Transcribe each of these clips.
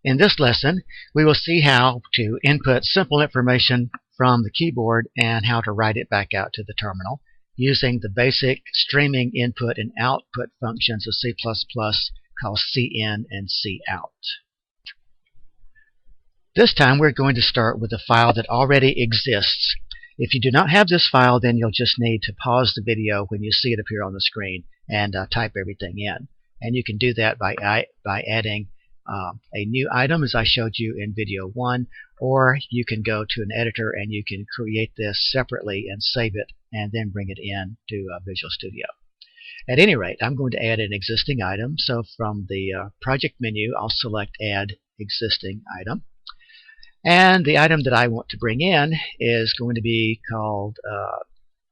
In this lesson, we will see how to input simple information from the keyboard and how to write it back out to the terminal using the basic streaming input and output functions of C++ called cin and cout. This time we're going to start with a file that already exists. If you do not have this file, then you'll just need to pause the video when you see it appear on the screen and type everything in. And you can do that by adding a new item, as I showed you in video 1, or you can go to an editor and you can create this separately and save it and then bring it in to Visual Studio. At any rate, I'm going to add an existing item. So from the project menu, I'll select Add Existing Item. And the item that I want to bring in is going to be called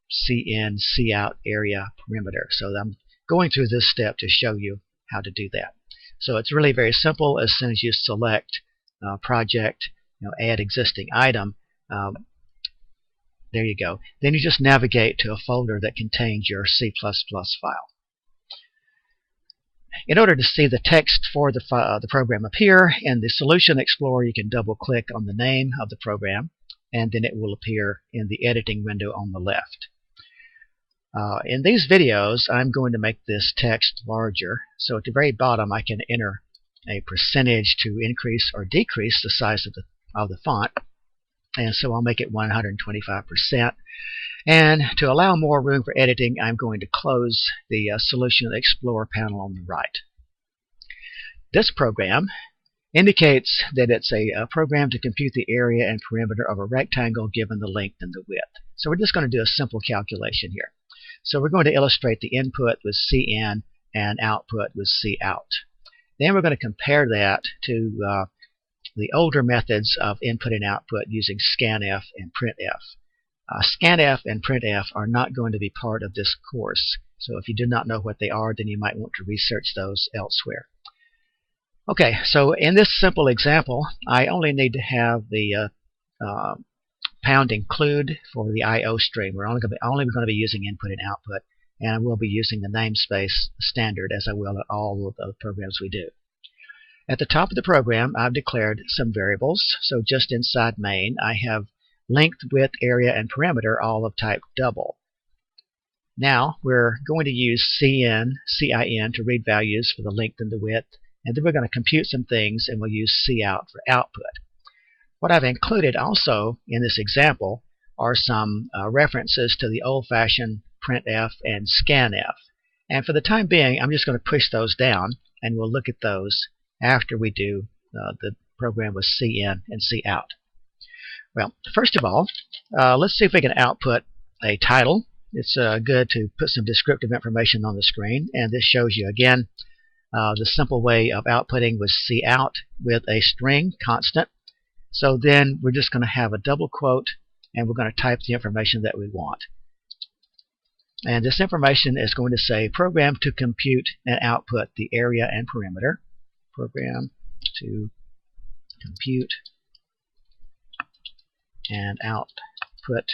cin cout area perimeter. So I'm going through this step to show you how to do that. So it's really very simple. As soon as you select project, add existing item, there you go. Then you just navigate to a folder that contains your C++ file. In order to see the text for the program appear in the Solution Explorer, you can double-click on the name of the program, and then it will appear in the editing window on the left. In these videos, I'm going to make this text larger. So at the very bottom, I can enter a percentage to increase or decrease the size of the font. And so I'll make it 125%. And to allow more room for editing, I'm going to close the Solution Explorer panel on the right. This program indicates that it's a program to compute the area and perimeter of a rectangle given the length and the width. So we're just going to do a simple calculation here. So we're going to illustrate the input with cin and output with cout. Then we're going to compare that to the older methods of input and output using scanf and printf. Scanf and printf are not going to be part of this course. So if you do not know what they are, then you might want to research those elsewhere. Okay, so in this simple example, I only need to have the pound include for the I/O stream. We're only going to be using input and output, and I will be using the namespace standard as I will at all of the programs we do. At the top of the program, I've declared some variables. So just inside main, I have length, width, area, and perimeter, all of type double. Now we're going to use cin to read values for the length and the width, and then we're going to compute some things, and we'll use cout for output. What I've included also in this example are some references to the old-fashioned Printf and Scanf. And for the time being, I'm just going to push those down, and we'll look at those after we do the program with cin and cout. Well, first of all, let's see if we can output a title. It's good to put some descriptive information on the screen, and this shows you again the simple way of outputting with cout with a string constant. So then we're just going to have a double quote, and we're going to type the information that we want. And this information is going to say program to compute and output the area and perimeter. Program to compute and output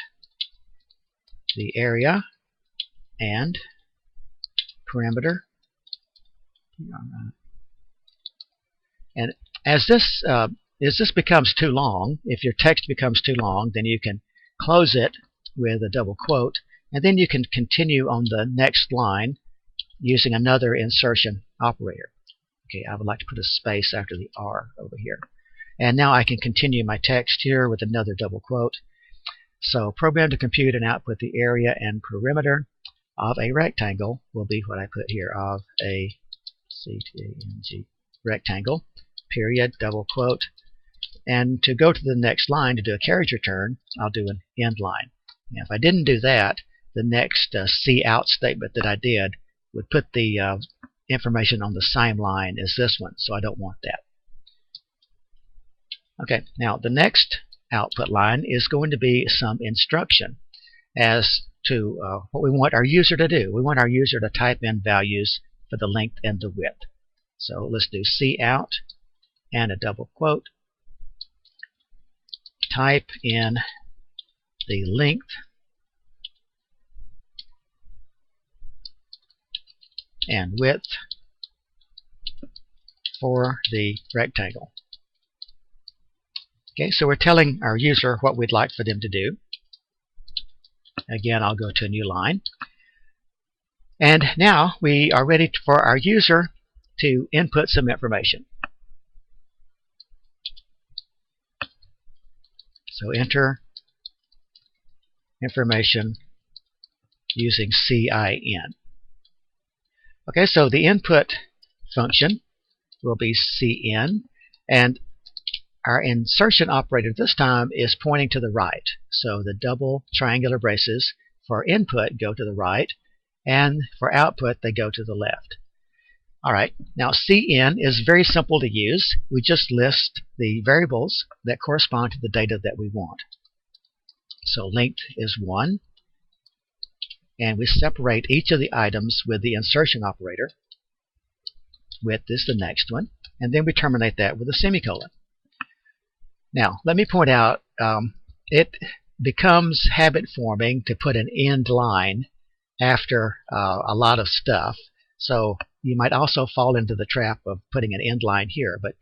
the area and perimeter. And as this becomes too long, if your text becomes too long, then you can close it with a double quote, and then you can continue on the next line using another insertion operator. Okay, I would like to put a space after the R over here. And now I can continue my text here with another double quote. So program to compute and output the area and perimeter of a rectangle will be what I put here, of a CTNG rectangle, period, double quote. And to go to the next line to do a carriage return, I'll do an end line. Now, if I didn't do that, the next cout statement that I did would put the information on the same line as this one, so I don't want that. Okay, now the next output line is going to be some instruction as to what we want our user to do. We want our user to type in values for the length and the width. So let's do cout and a double quote. Type in the length and width for the rectangle. Okay, so we're telling our user what we'd like for them to do. Again, I'll go to a new line. And now we are ready for our user to input some information. So enter information using CIN. Okay, so the input function will be CIN, and our insertion operator this time is pointing to the right. So the double triangular braces for input go to the right, and for output they go to the left. Alright, now CIN is very simple to use. We just list the variables that correspond to the data that we want. So length is 1, and we separate each of the items with the insertion operator. Width is the next one, and then we terminate that with a semicolon. Now, let me point out, it becomes habit-forming to put an end line after a lot of stuff. So you might also fall into the trap of putting an end line here, but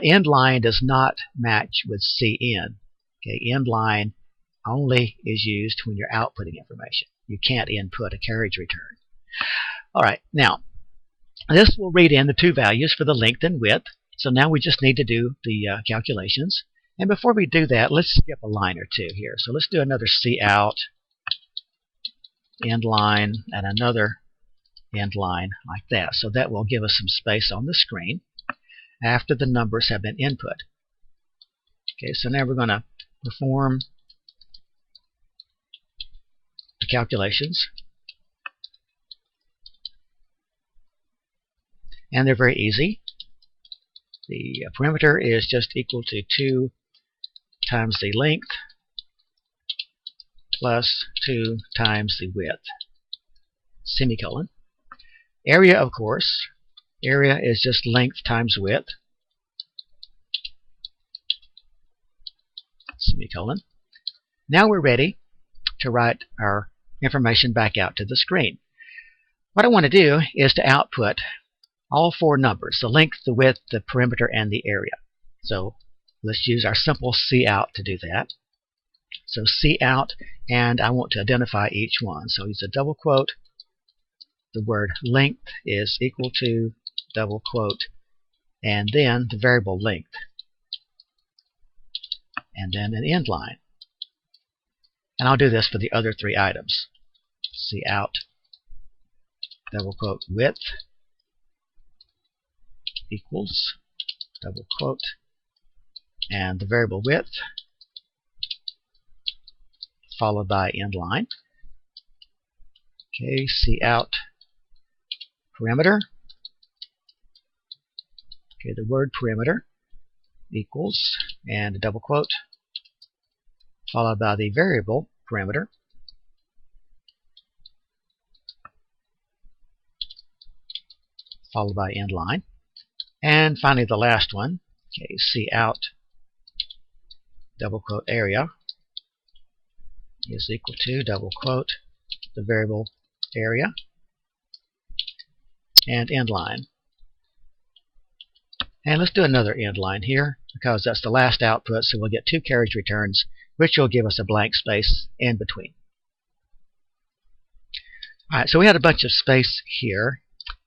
end line does not match with CIN. Okay, end line only is used when you're outputting information. You can't input a carriage return. Alright, now this will read in the two values for the length and width. So now we just need to do the calculations. And before we do that, let's skip a line or two here. So let's do another cout, end line, and another end line like that. So that will give us some space on the screen after the numbers have been input. Okay, so now we're going to perform the calculations. And they're very easy. The perimeter is just equal to 2 times the length plus 2 times the width, semicolon. Area, of course, area is just length times width, semicolon. Now we're ready to write our information back out to the screen. What I want to do is to output all four numbers, the length, the width, the perimeter, and the area. So let's use our simple cout to do that. So cout, and I want to identify each one. So use a double quote. The word length is equal to double quote, and then the variable length, and then an end line. And I'll do this for the other three items. Cout, double quote, width equals double quote, and the variable width followed by end line. Okay, cout perimeter. Okay, the word perimeter equals, and a double quote followed by the variable perimeter, followed by end line. And finally the last one, okay, cout double quote area is equal to double quote the variable area and end line. And let's do another end line here because that's the last output, so we'll get two carriage returns, which will give us a blank space in between. Alright, so we had a bunch of space here,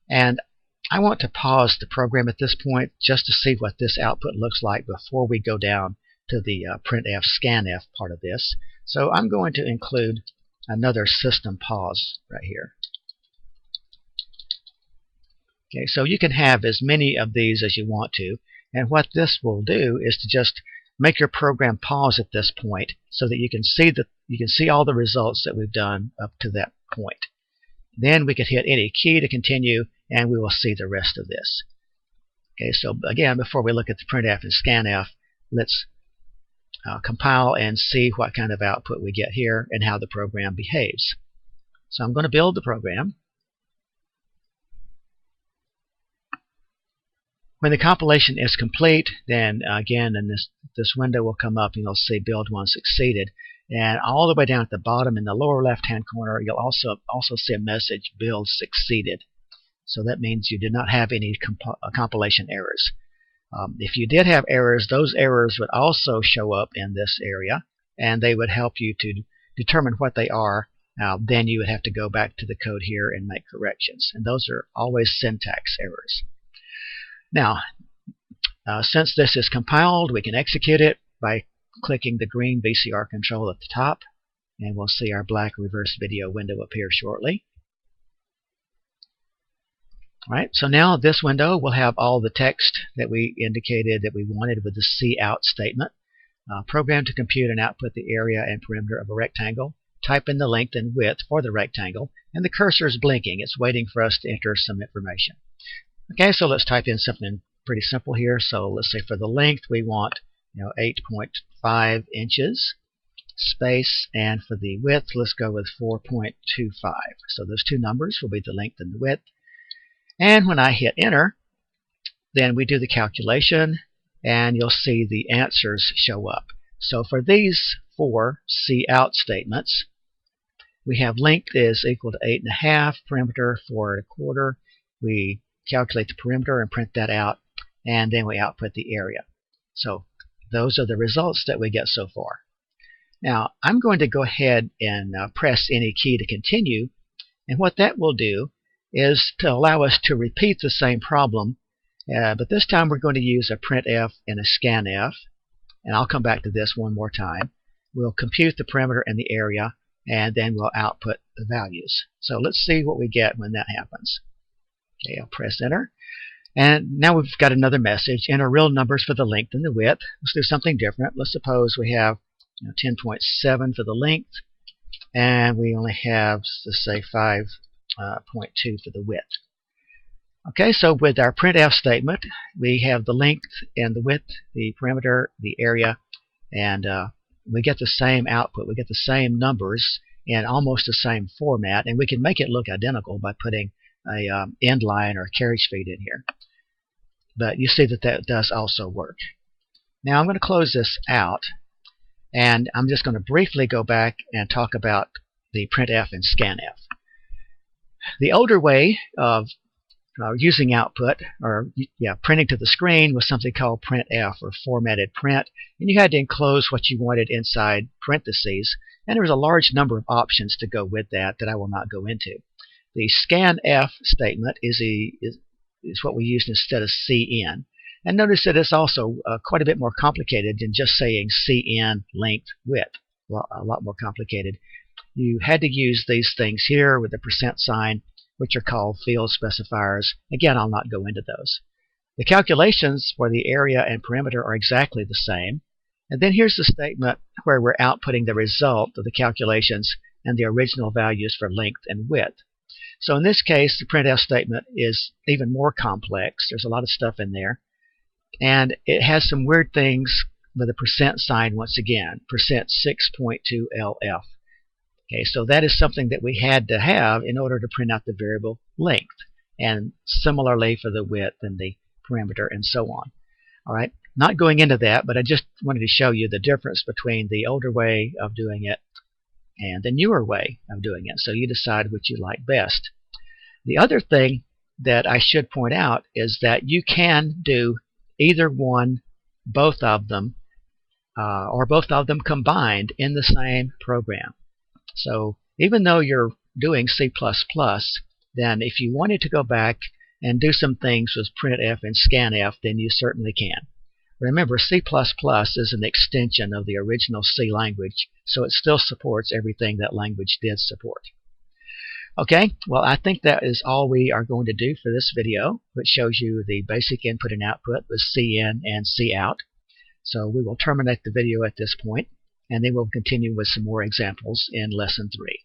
and I want to pause the program at this point just to see what this output looks like before we go down to the Printf Scanf part of this. So I'm going to include another system pause right here. Okay, so you can have as many of these as you want to, and what this will do is to just make your program pause at this point so that you can see all the results that we've done up to that point. Then we could hit any key to continue, and we will see the rest of this. Okay, so again, before we look at the Printf and Scanf, let's compile and see what kind of output we get here and how the program behaves. So I'm going to build the program. When the compilation is complete, then again, and this window will come up and you'll see build one succeeded. And all the way down at the bottom in the lower left-hand corner, you'll also see a message, build succeeded. So that means you did not have any compilation errors. If you did have errors, those errors would also show up in this area, and they would help you to determine what they are. Then you would have to go back to the code here and make corrections, and those are always syntax errors. Now, since this is compiled, we can execute it by clicking the green VCR control at the top, and we'll see our black reverse video window appear shortly. Alright, so now this window will have all the text that we indicated that we wanted with the cout statement. Program to compute and output the area and perimeter of a rectangle. Type in the length and width for the rectangle, and the cursor is blinking. It's waiting for us to enter some information. Okay, so let's type in something pretty simple here. So let's say for the length we want 8.5 inches space, and for the width let's go with 4.25. So those two numbers will be the length and the width. And when I hit enter, then we do the calculation, and you'll see the answers show up. So for these four cout statements, we have length is equal to 8.5, perimeter 4.25. We calculate the perimeter and print that out, and then we output the area. So those are the results that we get so far. Now I'm going to go ahead and press any key to continue, and what that will do is to allow us to repeat the same problem, but this time we're going to use a Printf and a Scanf, and I'll come back to this one more time. We'll compute the perimeter and the area, and then we'll output the values. So let's see what we get when that happens. Okay, I'll press enter, and now we've got another message. Enter real numbers for the length and the width. Let's do something different. Let's suppose we have 10.7 for the length, and we only have, let's say, 5.2 for the width. Okay, so with our printf statement, we have the length and the width, the perimeter, the area, and we get the same output. We get the same numbers in almost the same format, and we can make it look identical by putting a end line or carriage feed in here. But you see that that does also work. Now I'm going to close this out, and I'm just going to briefly go back and talk about the Printf and Scanf. The older way of using output, or printing to the screen, was something called Printf, or formatted print, and you had to enclose what you wanted inside parentheses, and there was a large number of options to go with that I will not go into. The Scanf statement is what we used instead of cn, and notice that it's also quite a bit more complicated than just saying cn length width. A lot more complicated. You had to use these things here with the %sign, which are called field specifiers. Again, I'll not go into those. The calculations for the area and perimeter are exactly the same. And then here's the statement where we're outputting the result of the calculations and the original values for length and width. So in this case, the Printf statement is even more complex. There's a lot of stuff in there. And it has some weird things with the %sign once again, %6.2LF. Okay, so that is something that we had to have in order to print out the variable length, and similarly for the width and the perimeter and so on. All right, not going into that, but I just wanted to show you the difference between the older way of doing it and the newer way of doing it, so you decide which you like best. The other thing that I should point out is that you can do either one, both of them, or both of them combined in the same program. So even though you're doing C++, then if you wanted to go back and do some things with Printf and Scanf, then you certainly can. Remember, C++ is an extension of the original C language, so it still supports everything that language did support. Okay, well, I think that is all we are going to do for this video, which shows you the basic input and output with cin and cout. So we will terminate the video at this point, and then we'll continue with some more examples in Lesson 3.